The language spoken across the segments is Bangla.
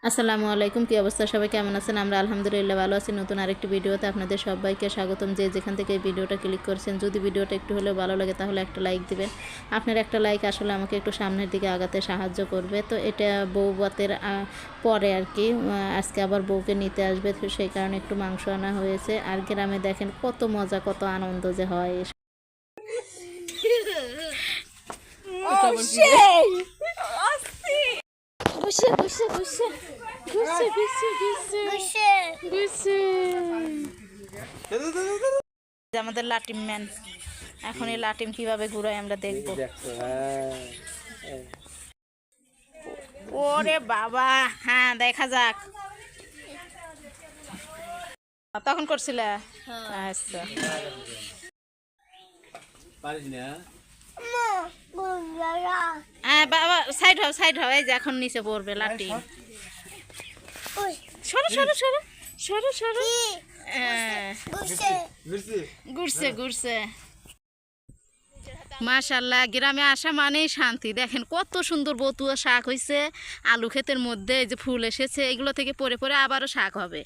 আসসালামু আলাইকুম, কি অবস্থা? সবাই কেমন আছেন? আমরা আলহামদুলিল্লাহ ভালো আছি। নতুন আরেকটি ভিডিওতে আপনাদের সবাইকে স্বাগতম। যে যেখান থেকে এই ভিডিওটা ক্লিক করছেন, যদি ভিডিওটা একটু হলেও ভালো লাগে তাহলে একটা লাইক দিবেন। আপনার একটা লাইক আসলে আমাকে একটু সামনের দিকে আগাতে সাহায্য করবে। তো এটা বউ ভাতের পরে আর কি, আজকে আবার বউকে নিতে আসবে, তো সেই কারণে একটু মাংস আনা হয়েছে। আর গ্রামে দেখেন কত মজা, কত আনন্দ যে হয়। Gushe, gushe, gushe. Gushe, gushe, gushe. Gushe. আমাদের লাটিম ম্যান, এখন এই লাটিম কিভাবে ঘুরায় আমরা দেখব। ওরে বাবা, হ্যাঁ দেখা যাক। তখন করছিলে? আচ্ছা হ্যাঁ বাবা, সাইড হও, এই যে এখন নিচে পড়বে লাঠি। সরো সরো সরো সরো সরো। ঘুরছে ঘুরছে। মাশাল্লাহ, গ্রামে আসা মানেই শান্তি। দেখেন কত সুন্দর বতুয়া শাক হয়েছে আলু ক্ষেতের মধ্যে, এই যে ফুল এসেছে, এগুলো থেকে পরে পরে আবারও শাক হবে।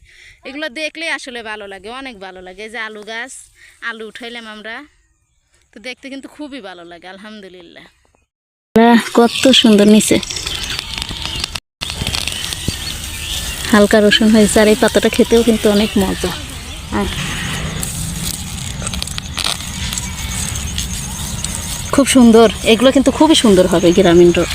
এগুলো দেখলেই আসলে ভালো লাগে, অনেক ভালো লাগে। এই যে আলু গাছ, আলু উঠাইলাম আমরা, তো দেখতে কিন্তু খুবই ভালো লাগে। আলহামদুলিল্লাহ, কত সুন্দর নিচে হালকা রসুন হয়েছে। আর এই পাতাটা খেতেও কিন্তু অনেক মজা। খুব সুন্দর, এগুলো কিন্তু খুবই সুন্দর হবে গ্রামীণ রোড।